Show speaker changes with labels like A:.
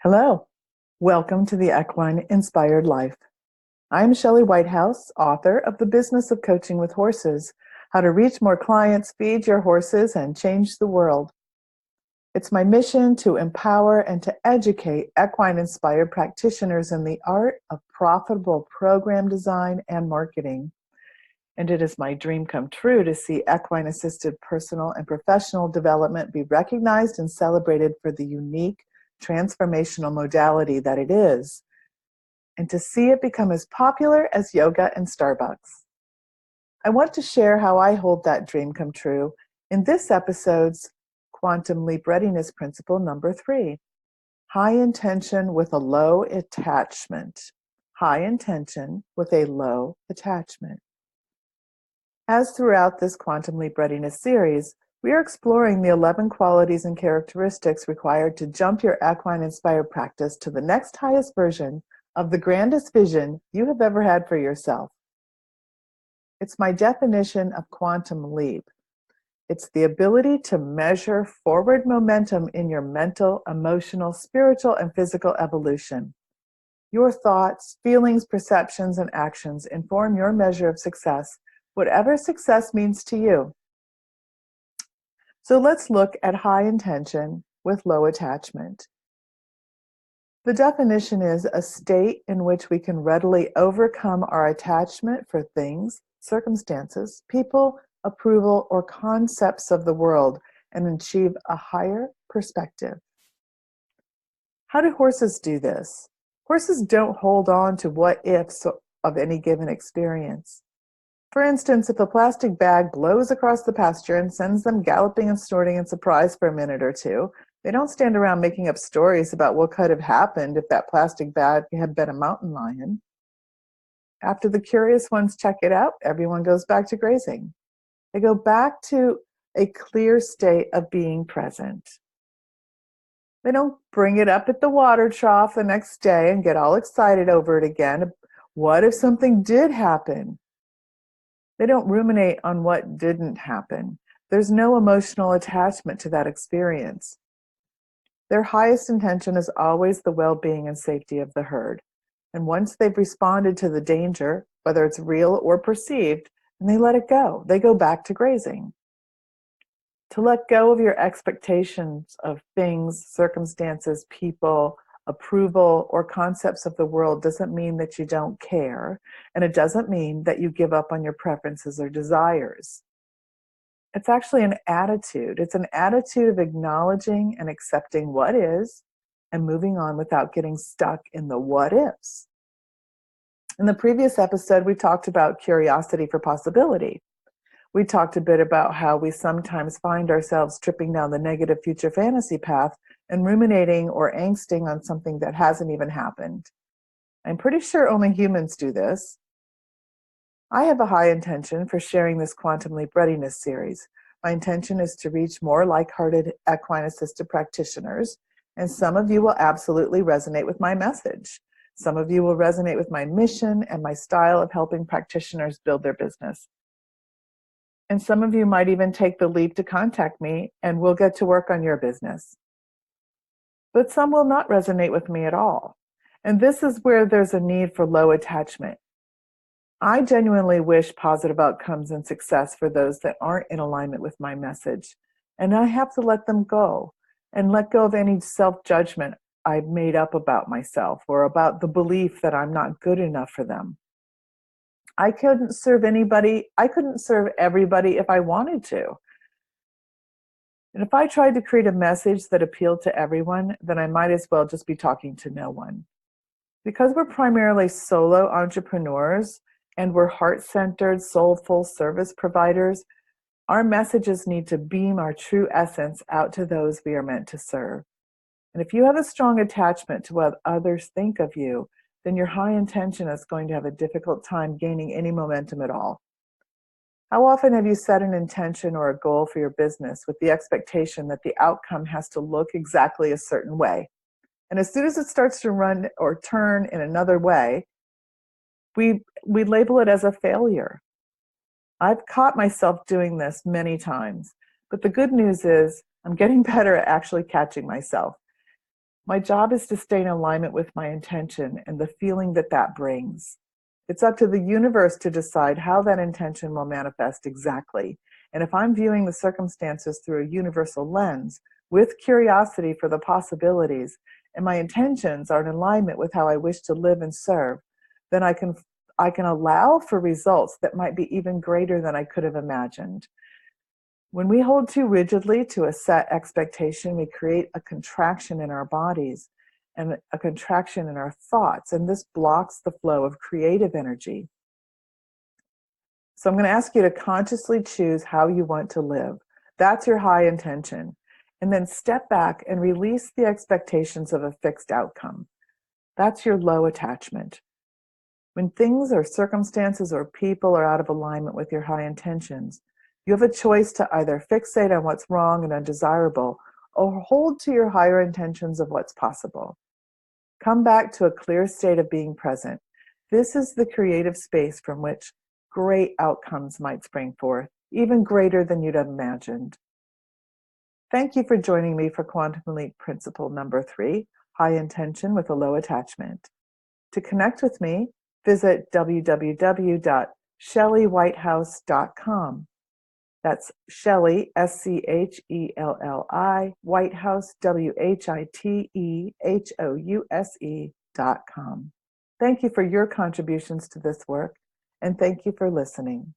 A: Hello, welcome to the Equine Inspired Life. I'm Schelli Whitehouse, author of The Business of Coaching with Horses, How to Reach More Clients, Feed Your Horses, and Change the World. It's my mission to empower and to educate equine-inspired practitioners in the art of profitable program design and marketing. And it is my dream come true to see equine-assisted personal and professional development be recognized and celebrated for the unique transformational modality that it is, and to see it become as popular as yoga and Starbucks. I want to share how I hold that dream come true in this episode's Quantum Leap Readiness Principle number 3, high intention with a low attachment. High intention with a low attachment. As throughout this Quantum Leap Readiness series, we are exploring the 11 qualities and characteristics required to jump your equine-inspired practice to the next highest version of the grandest vision you have ever had for yourself. It's my definition of quantum leap. It's the ability to measure forward momentum in your mental, emotional, spiritual, and physical evolution. Your thoughts, feelings, perceptions, and actions inform your measure of success, whatever success means to you. So let's look at high intention with low attachment. The definition is a state in which we can readily overcome our attachment for things, circumstances, people, approval, or concepts of the world and achieve a higher perspective. How do horses do this? Horses don't hold on to what ifs of any given experience. For instance, if a plastic bag blows across the pasture and sends them galloping and snorting in surprise for a minute or two, they don't stand around making up stories about what could have happened if that plastic bag had been a mountain lion. After the curious ones check it out, everyone goes back to grazing. They go back to a clear state of being present. They don't bring it up at the water trough the next day and get all excited over it again. What if something did happen? They don't ruminate on what didn't happen. There's no emotional attachment to that experience. Their highest intention is always the well-being and safety of the herd. And once they've responded to the danger, whether it's real or perceived, and they let it go. They go back to grazing. To let go of your expectations of things, circumstances, people, approval, or concepts of the world doesn't mean that you don't care, and it doesn't mean that you give up on your preferences or desires. It's actually an attitude. It's an attitude of acknowledging and accepting what is and moving on without getting stuck in the what ifs. In the previous episode, we talked about curiosity for possibility. We talked a bit about how we sometimes find ourselves tripping down the negative future fantasy path and ruminating or angsting on something that hasn't even happened. I'm pretty sure only humans do this. I have a high intention for sharing this Quantum Leap Readiness series. My intention is to reach more like-hearted equine-assisted practitioners, and some of you will absolutely resonate with my message. Some of you will resonate with my mission and my style of helping practitioners build their business. And some of you might even take the leap to contact me, and we'll get to work on your business. But some will not resonate with me at all. And this is where there's a need for low attachment. I genuinely wish positive outcomes and success for those that aren't in alignment with my message. And I have to let them go and let go of any self-judgment I've made up about myself or about the belief that I'm not good enough for them. I couldn't serve anybody. I couldn't serve everybody if I wanted to. And if I tried to create a message that appealed to everyone, then I might as well just be talking to no one. Because we're primarily solo entrepreneurs and we're heart-centered, soulful service providers, our messages need to beam our true essence out to those we are meant to serve. And if you have a strong attachment to what others think of you, then your high intention is going to have a difficult time gaining any momentum at all. How often have you set an intention or a goal for your business with the expectation that the outcome has to look exactly a certain way? And as soon as it starts to run or turn in another way, we label it as a failure. I've caught myself doing this many times, but the good news is I'm getting better at actually catching myself. My job is to stay in alignment with my intention and the feeling that that brings. It's up to the universe to decide how that intention will manifest exactly. And if I'm viewing the circumstances through a universal lens, with curiosity for the possibilities, and my intentions are in alignment with how I wish to live and serve, then I can allow for results that might be even greater than I could have imagined. When we hold too rigidly to a set expectation, we create a contraction in our bodies and a contraction in our thoughts, and this blocks the flow of creative energy. So I'm going to ask you to consciously choose how you want to live. That's your high intention. And then step back and release the expectations of a fixed outcome. That's your low attachment. When things or circumstances or people are out of alignment with your high intentions, you have a choice to either fixate on what's wrong and undesirable or hold to your higher intentions of what's possible. Come back to a clear state of being present. This is the creative space from which great outcomes might spring forth, even greater than you'd have imagined. Thank you for joining me for Quantum Leap Principle number 3, High Intention with a Low Attachment. To connect with me, visit www.schellywhitehouse.com. That's Schelli, Schelli, Whitehouse, Whitehouse.com. Thank you for your contributions to this work, and thank you for listening.